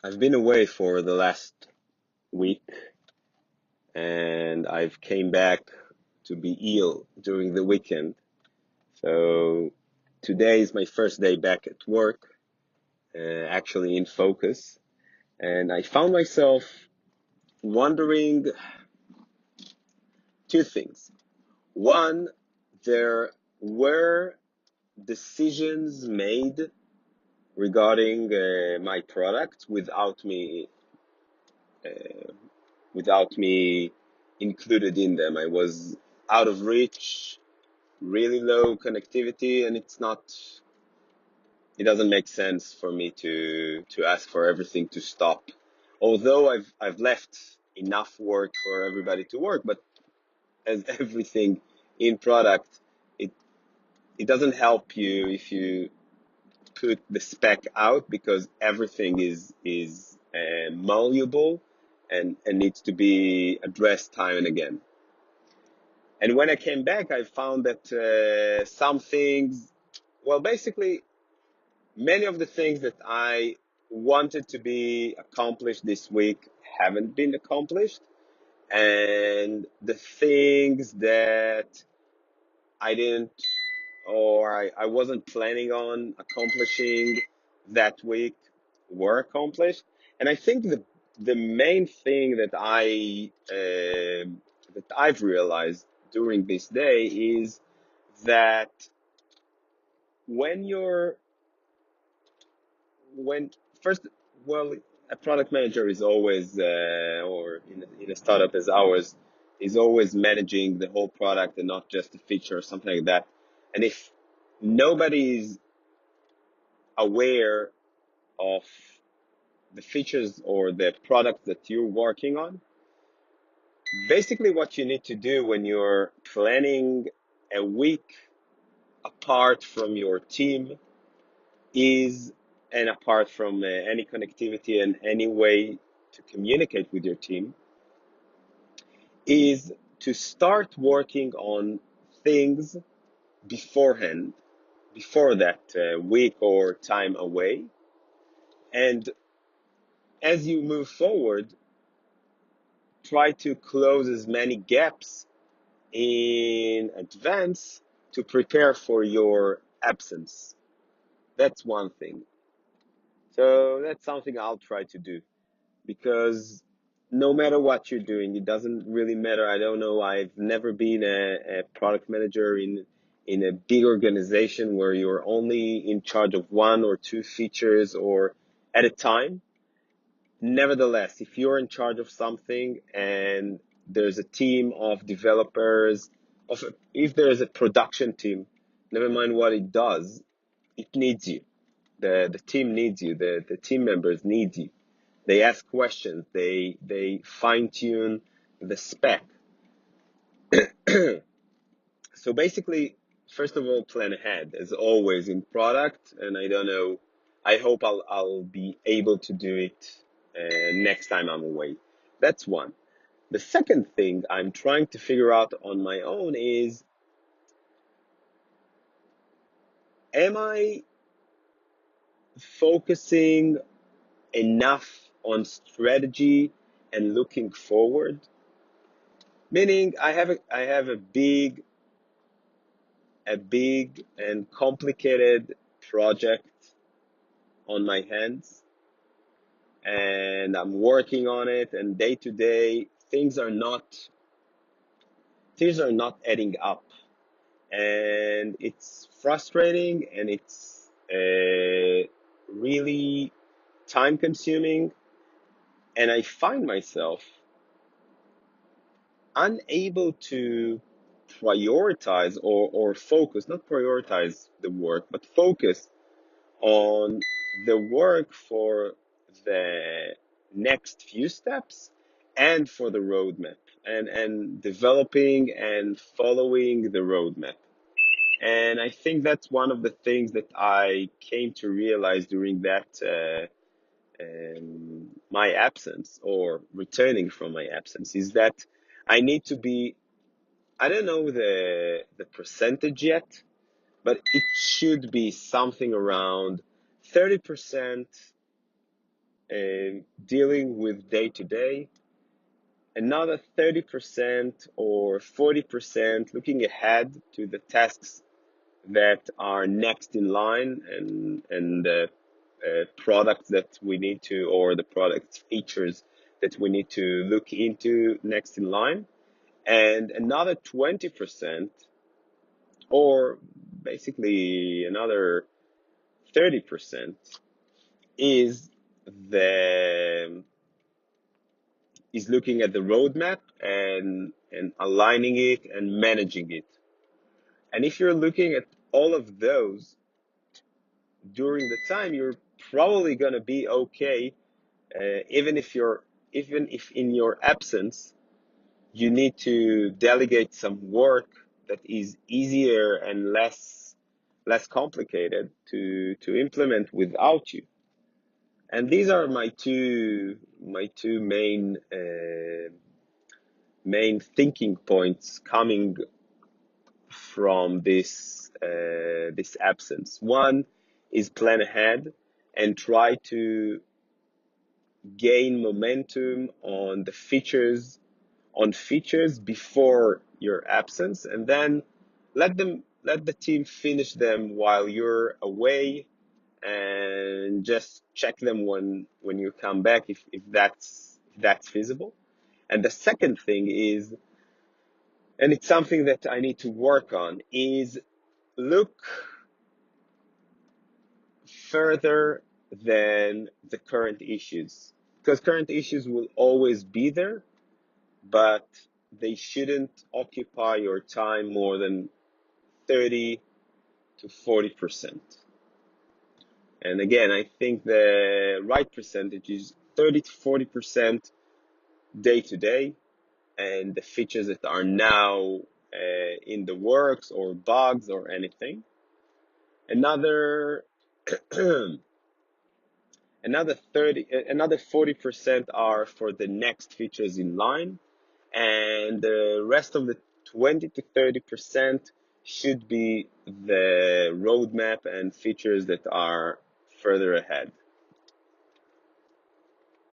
I've been away for the last week and I've came back to be ill during the weekend. So today is my first day back at work, actually in focus. And I found myself wondering two things. One, there were decisions made regarding my product uh, without me included in them. I was out of reach, really low connectivity, and it doesn't make sense for me to ask for everything to stop. Although I've left enough work for everybody to work, but as everything in product, it it doesn't help you if you put the spec out because everything is malleable and needs to be addressed time and again. And when I came back, I found that some things, well, basically, many of the things that I wanted to be accomplished this week haven't been accomplished. And the things that I didn't or I wasn't planning on accomplishing that week were accomplished. And I think the main thing that I've realized during this day is that when you're when first well a product manager is always or in a startup as ours is always managing the whole product and not just a feature or something like that. And if nobody is aware of the features or the product that you're working on, basically what you need to do when you're planning a week apart from your team is, and apart from any connectivity and any way to communicate with your team, is to start working on things beforehand, before that week or time away. And as you move forward, try to close as many gaps in advance to prepare for your absence. That's one thing. So that's something I'll try to do because no matter what you're doing, it doesn't really matter. I don't know. I've never been a product manager in a big organization where you're only in charge of one or two features or at a time. Nevertheless, if you're in charge of something and there's a team of developers, if there's a production team, never mind what it does, it needs you. The team needs you. The team members need you. They ask questions. They fine tune the spec. So basically, first of all, plan ahead as always in product. And I don't know. I hope I'll be able to do it next time I'm away. That's one. The second thing I'm trying to figure out on my own is, am I focusing enough on strategy and looking forward? Meaning I have a big and complicated project on my hands and I'm working on it, and day to day things are not adding up, and it's frustrating and it's really time consuming, and I find myself unable to prioritize or focus, not prioritize the work, but focus on the work for the next few steps and for the roadmap, and developing and following the roadmap. And I think that's one of the things that I came to realize during that my absence, or returning from my absence, is that I need to be, I don't know the percentage yet, but it should be something around 30% dealing with day to day, another 30% or 40% looking ahead to the tasks that are next in line, and the products that we need to, or the product features that we need to look into next in line, and another 20%, or basically another 30%, is the is looking at the roadmap and aligning it and managing it. And if you're looking at all of those during the time, you're probably going to be okay, even if in your absence you need to delegate some work that is easier and less complicated to implement without you. And these are my two main thinking points coming from this absence. One is plan ahead and try to gain momentum on features before your absence, and then let the team finish them while you're away, and just check them when you come back, if that's feasible. And the second thing is, and it's something that I need to work on, is look further than the current issues, because current issues will always be there, but they shouldn't occupy your time more than 30 to 40%. And again, I think the right percentage is 30 to 40% day to day, and the features that are now in the works, or bugs or anything. Another another 40% are for the next features in line, and the rest of the 20 to 30% should be the roadmap and features that are further ahead.